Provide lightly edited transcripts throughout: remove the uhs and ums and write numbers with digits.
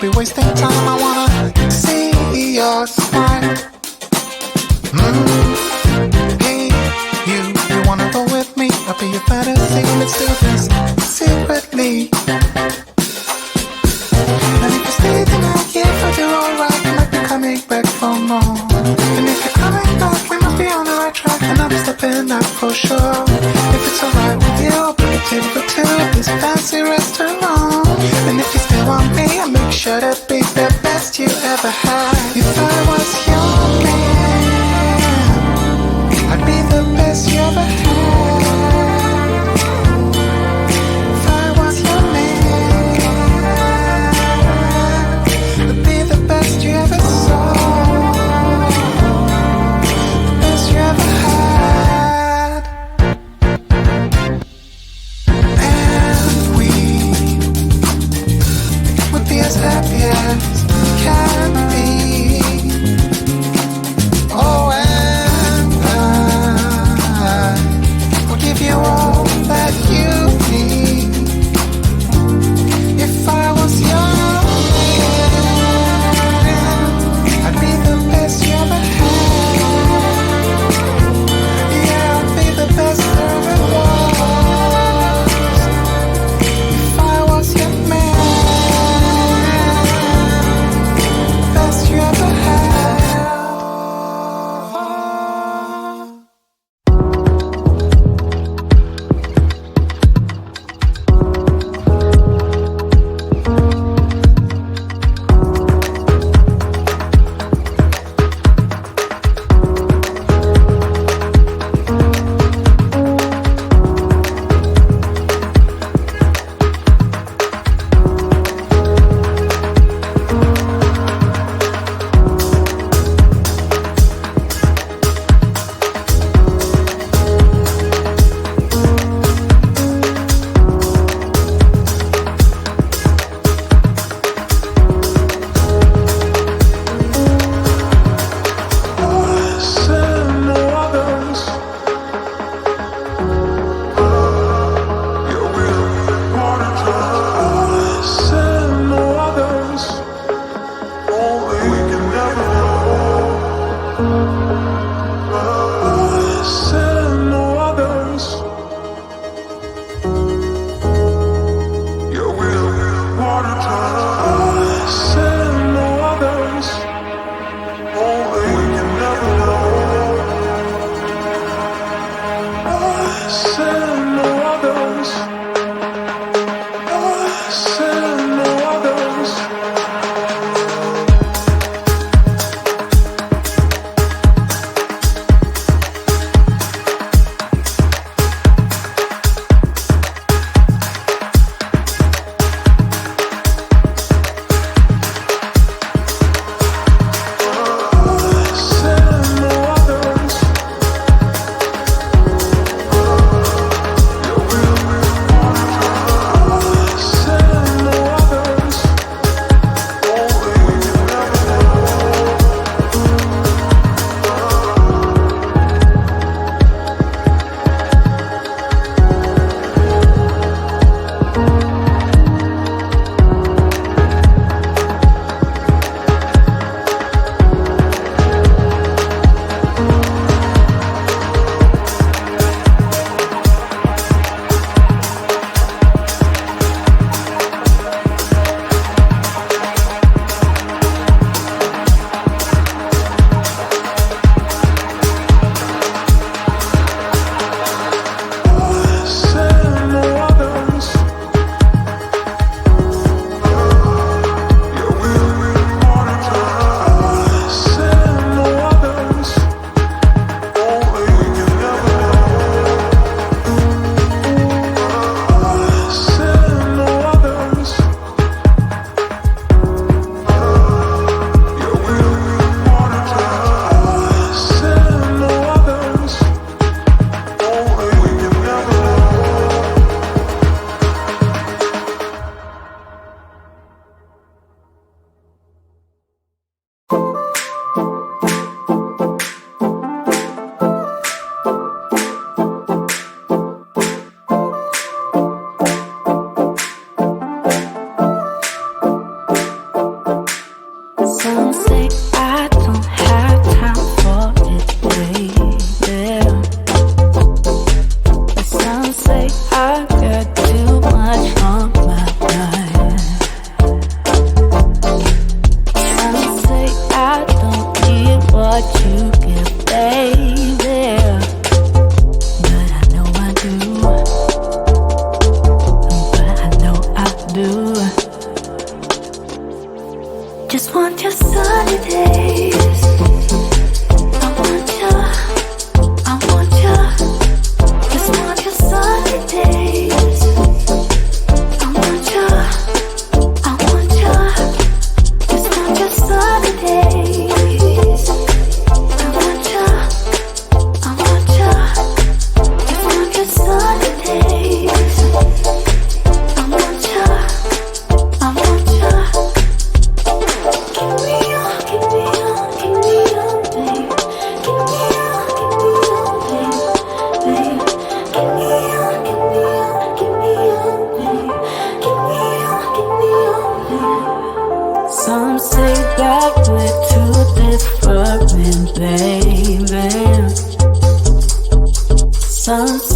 be wasting time. I wanna see your smile. Hey, you wanna go with me? I'll be your fantasy. Let's do this secretly. And if you stay tonight, yeah, I'll do alright. You might be coming back for more. And if you're coming back, we must be on the right track. And I'll be stepping up for sure. If it's alright with you, I'll bring a table for two at this fancy restaurant. And if you still want me, I'll make sure to be the best you ever had. If I was your man, I'd be the best you ever had. If I was your man, I'd be the best you ever saw. The best you ever had. And we would be as happy as can be.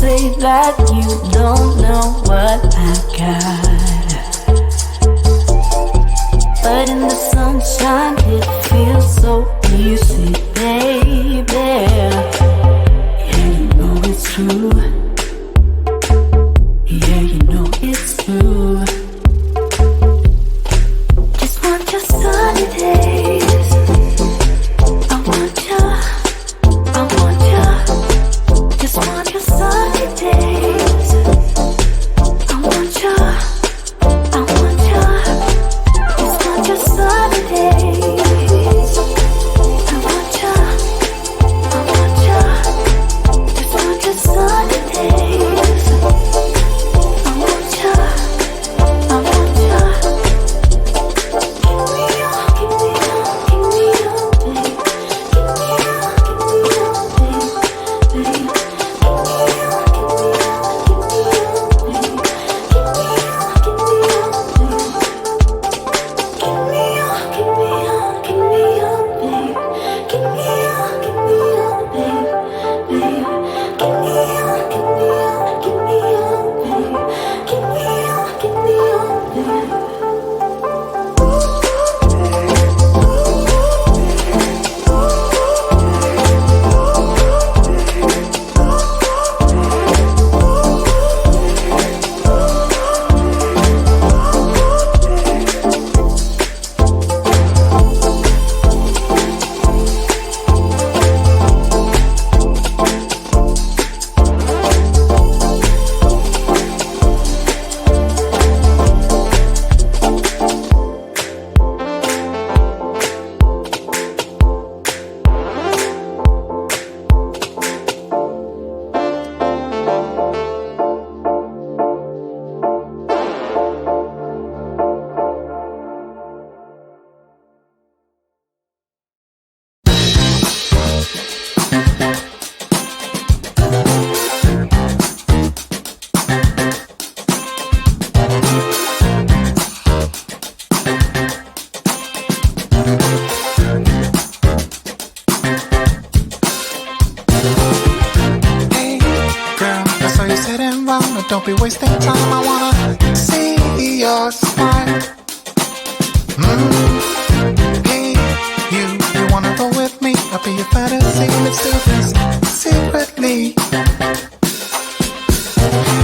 say that you don't know what I got, but in the sunshine it feels so easy, baby. Yeah, you know it's true. Yeah, you know it's true. Just want your sunny days. I want you. I want you. Just want your sunny days. I want you. I want you. Just want your sunny days. I want you. I want you. Just want your sunny days. I want you. I want you. Give me your, babe. Give me your, don't be wasting time. I wanna see your smile. Hey, you wanna go with me? I'll be your fantasy. Let's do this secretly.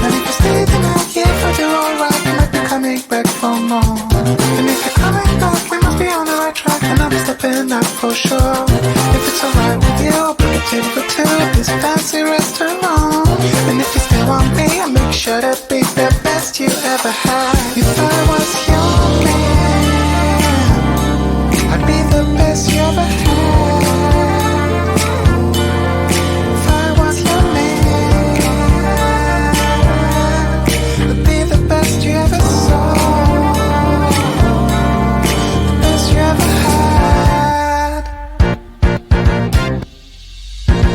And if you stay tonight, yeah, but you're alright. You might be coming back for more. And if you're coming back, we must be on the right track. And I'll be stepping out for sure. If it's alright with you, I'll bring a table for two at this fancy restaurant. And if you still want me, I'll make sure to be the best you ever had. If I was your man, I'd be the best you ever had. If I was your man, I'd be the best you ever saw, the best you ever had.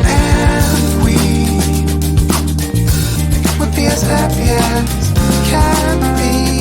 And we would be as happy as can be.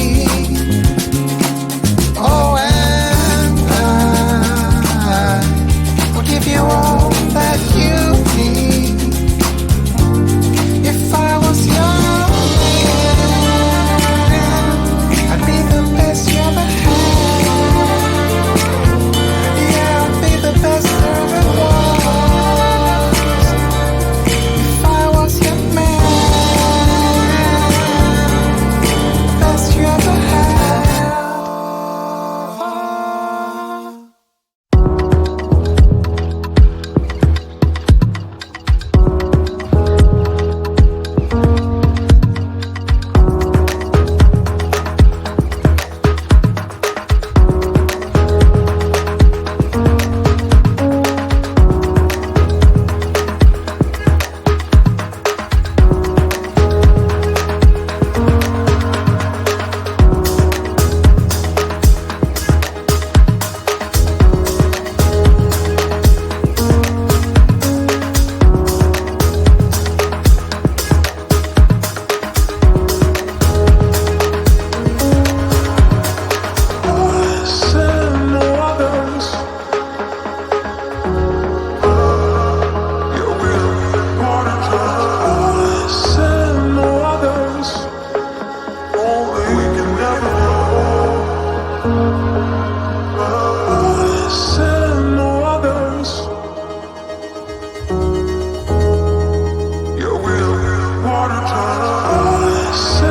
So